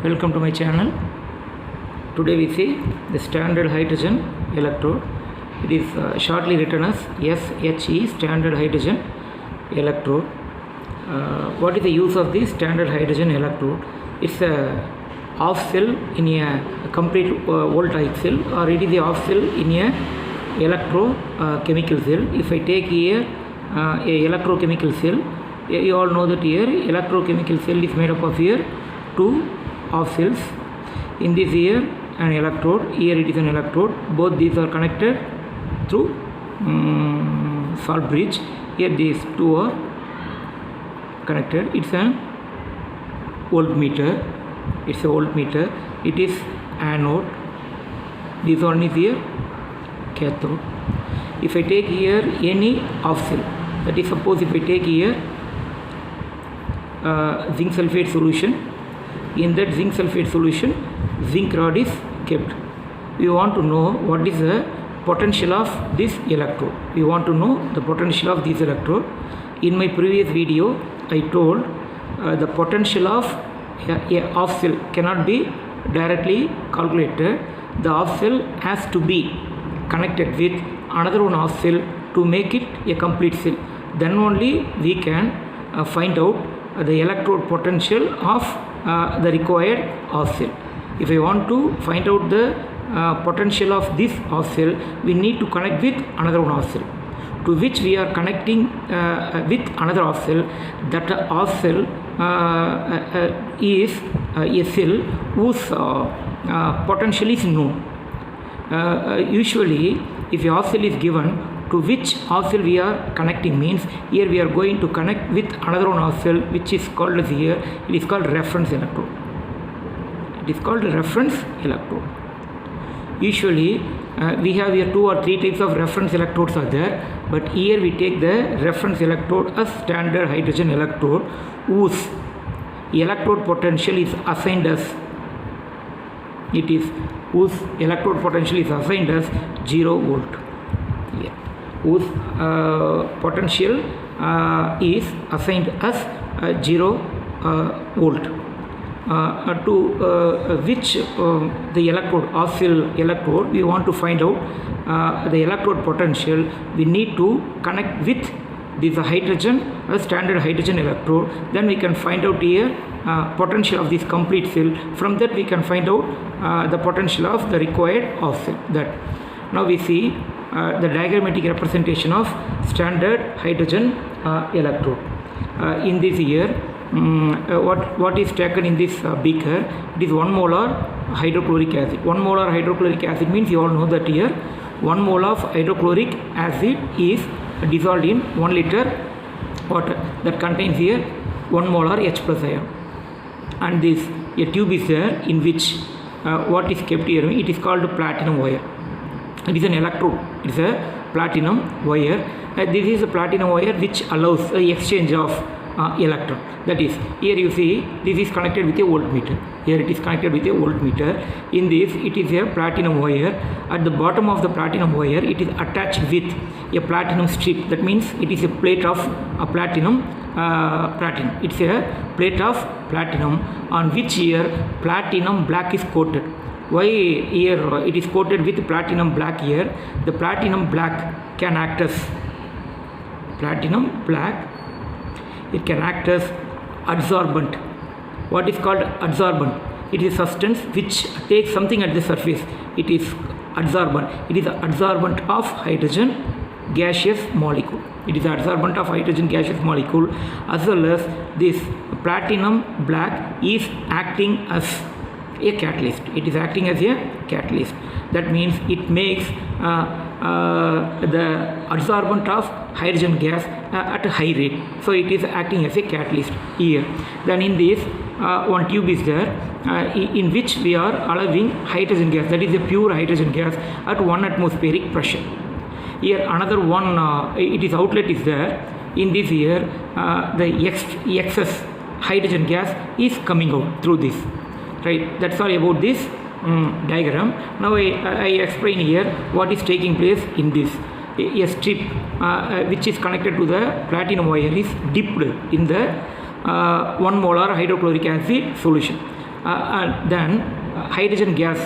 Welcome to my channel. Today we see the standard hydrogen electrode. It is shortly written as SHE, standard hydrogen electrode. What is the use of this standard hydrogen electrode? It's a off cell in a complete voltaic cell, or it is a off cell in a electrochemical cell. If I take here a electrochemical cell, you all know that here electrochemical cell is made up of here two off cells. In this here an electrode, here it is an electrode. Both these are connected through salt bridge. Here these two are connected. It's a voltmeter. It's a voltmeter. It is anode. This one is here cathode. If I take here any off cell, that is, suppose if I take here zinc sulfate solution, in that zinc sulfate solution zinc rod is kept. We want to know what is the potential of this electrode. We want to know the potential of this electrode. In my previous video I told the potential of a off cell cannot be directly calculated. The off cell has to be connected with another one off cell to make it a complete cell. Then only we can find out the electrode potential of the required off cell. If I want to find out the potential of this off cell, we need to connect with another one off cell, to which we are connecting with another off cell. That off cell is a cell whose potential is known. Usually if a off cell is given, to which off cell we are connecting means here we are going to connect with another one off cell, which is called as here, it is called reference electrode. It is called reference electrode. Usually we have here 2 or 3 types of reference electrodes are there, but here we take the reference electrode as standard hydrogen electrode whose electrode potential is assigned as whose electrode potential is assigned as 0 volt. Here whose potential is assigned as 0 volt. To which the electrode, off cell electrode, we want to find out the electrode potential, we need to connect with this hydrogen, standard hydrogen electrode. Then we can find out here potential of this complete cell. From that we can find out the potential of the required off cell. That now we see the diagrammatic representation of standard hydrogen electrode. In this here, what is taken in this beaker, it is 1 molar hydrochloric acid. 1 molar hydrochloric acid means you all know that here 1 mole of hydrochloric acid is dissolved in 1 liter water that contains here 1 molar H plus ion. And this a tube is there in which what is kept here, it is called platinum wire. It is an electrode. It is a platinum wire. This is a platinum wire which allows the exchange of electron. That is, here you see this is connected with a voltmeter. Here it is connected with a voltmeter. In this it is a platinum wire. At the bottom of the platinum wire it is attached with a platinum strip. That means it is a plate of platinum. It's a plate of platinum on which here platinum black is coated. Why here it is coated with platinum black here? The platinum black can act as it can act as adsorbent. What is called adsorbent? It is a substance which takes something at the surface. It is adsorbent. It is the adsorbent of hydrogen gaseous molecule. It is the adsorbent of hydrogen gaseous molecule, as well as this platinum black is acting as a catalyst. It is acting as a catalyst. That means it makes the adsorbent of hydrogen gas at a high rate. So it is acting as a catalyst here. Then in this one tube is there in which we are allowing hydrogen gas, that is a pure hydrogen gas at 1 atmospheric pressure. Here another one it is outlet is there. In this here the excess hydrogen gas is coming out through this. Right, that's all about this diagram. Now I explain here what is taking place in this. A strip which is connected to the platinum wire is dipped in the 1 molar hydrochloric acid solution. and then hydrogen gas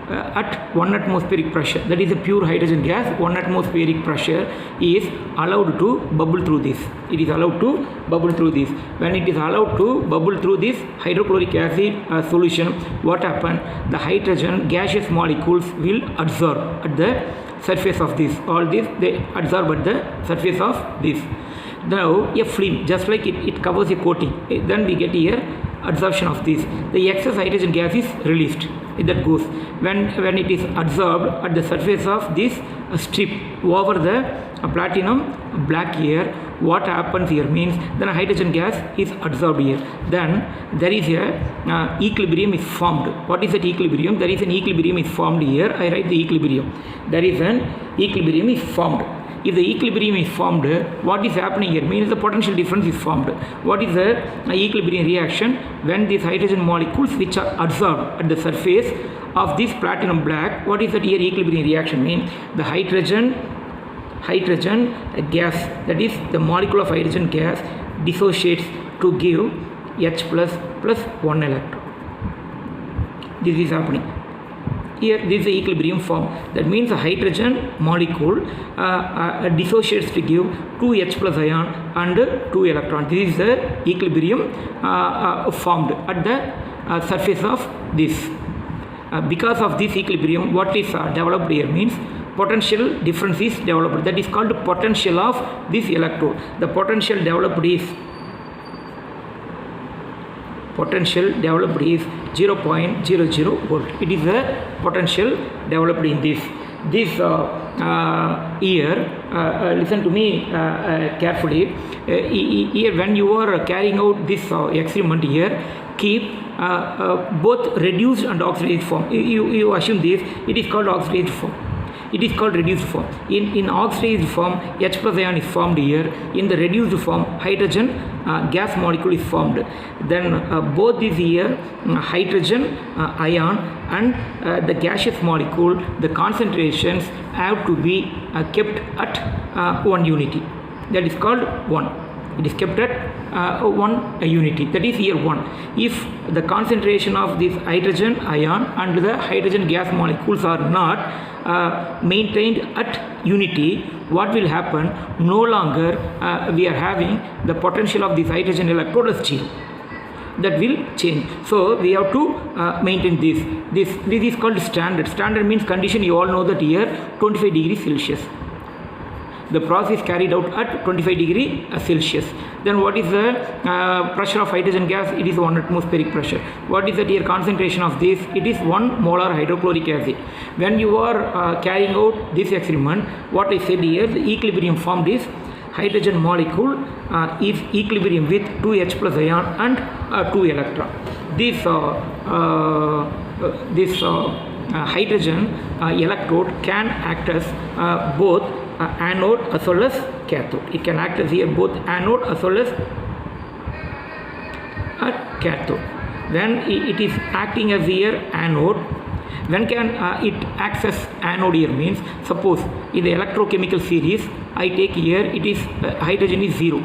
at 1 atmospheric pressure, that is a pure hydrogen gas, 1 atmospheric pressure is allowed to bubble through this. It is allowed to bubble through this. When it is allowed to bubble through this hydrochloric acid solution, what happens? The hydrogen gaseous molecules will absorb at the surface of this. All this they absorb at the surface of this. Now a film, just like it covers a coating, then we get here absorption of this. The excess hydrogen gas is released. That goes when it is absorbed at the surface of this strip over the platinum black here. What happens here means then hydrogen gas is absorbed here. Then there is a equilibrium is formed. What is that equilibrium? There is an equilibrium is formed here. I write the equilibrium. There is an equilibrium is formed. If the equilibrium is formed, what is happening here means the potential difference is formed. What is the equilibrium reaction? When these hydrogen molecules which are absorbed at the surface of this platinum black, what is that here equilibrium reaction mean? The hydrogen gas, that is the molecule of hydrogen gas, dissociates to give H plus 1 electron. This is happening. Here this is the equilibrium form. That means the hydrogen molecule dissociates to give 2H plus ion and 2 electron. This is the equilibrium formed at the surface of this. Because of this equilibrium, what is developed here means potential difference is developed. That is called potential of this electrode. The potential developed is 0.00 volt. It is the potential developed in this. Here, listen to me carefully. Here, when you are carrying out this experiment here, keep both reduced and oxidized form. You assume this. It is called oxidized form. It is called reduced form. In oxidized form, H plus ion is formed here. In the reduced form, hydrogen gas molecule is formed. Then both these here, hydrogen ion and the gaseous molecule, the concentrations have to be kept at 1 unity. That is called 1. It is kept at 1 unity. That is here 1. If the concentration of this hydrogen ion and the hydrogen gas molecules are not maintained at unity, what will happen? No longer we are having the potential of this hydrogen electrode as 0. That will change. So we have to maintain this. This is called standard. Standard means condition. You all know that here 25 degrees Celsius. The process is carried out at 25 degree Celsius. Then what is the pressure of hydrogen gas? It is 1 atmospheric pressure. What is the here concentration of this? It is 1 molar hydrochloric acid. When you are carrying out this experiment, what I said here, the equilibrium formed is hydrogen molecule is equilibrium with 2H plus ion and 2 electron. This hydrogen electrode can act as both anode as well as cathode. It can act as here both anode as well as cathode. When it is acting as here anode, when can it acts as anode here means, suppose in the electrochemical series I take here, it is hydrogen is 0.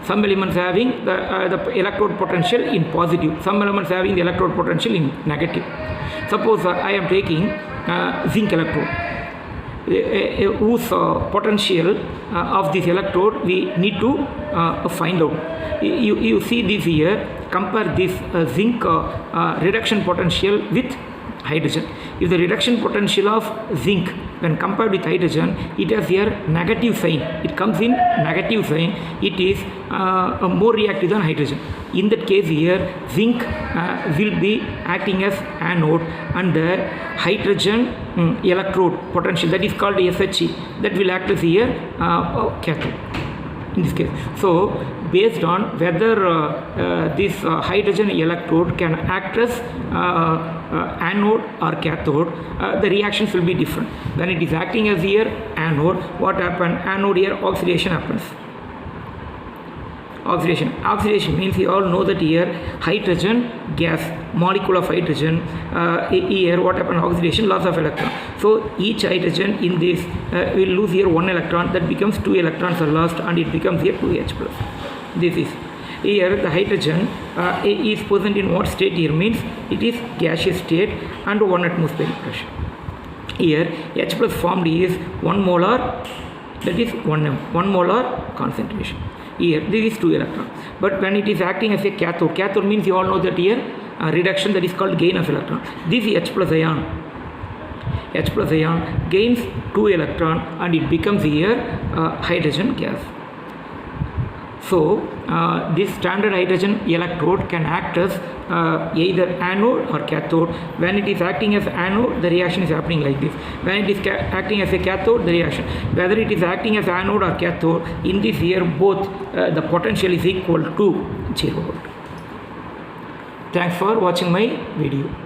Some elements having the electrode potential in positive, some elements having the electrode potential in negative. Suppose I am taking zinc electrode, whose potential of this electrode we need to find out. You see this here, compare this zinc reduction potential with hydrogen. If the reduction potential of zinc when compared with hydrogen, it has here negative sign. It comes in negative sign. It is more reactive than hydrogen. In that case here, zinc will be acting as anode and the hydrogen electrode potential, that is called SHE, that will act as here cathode in this case. So based on whether this hydrogen electrode can act as anode or cathode, the reactions will be different. When it is acting as here anode, what happens? Anode here oxidation happens. Oxidation means you all know that here hydrogen gas, molecule of hydrogen, here what happens? Oxidation, loss of electron. So each hydrogen in this will lose here 1 electron, that becomes 2 electrons are lost and it becomes here 2H plus. This is. Here the hydrogen is present in what state here means it is gaseous state under 1 atmospheric pressure. Here H plus formed is 1 molar, that is 1 molar concentration. Here this is 2 electron, but when it is acting as a cathode means you all know that here reduction, that is called gain of electron. This H plus ion gains 2 electron and it becomes here hydrogen gas. So this standard hydrogen electrode can act as either anode or cathode. When it is acting as anode, the reaction is happening like this. When it is acting as a cathode, the reaction, whether it is acting as anode or cathode, in this here both the potential is equal to 0 volt. Thanks for watching my video.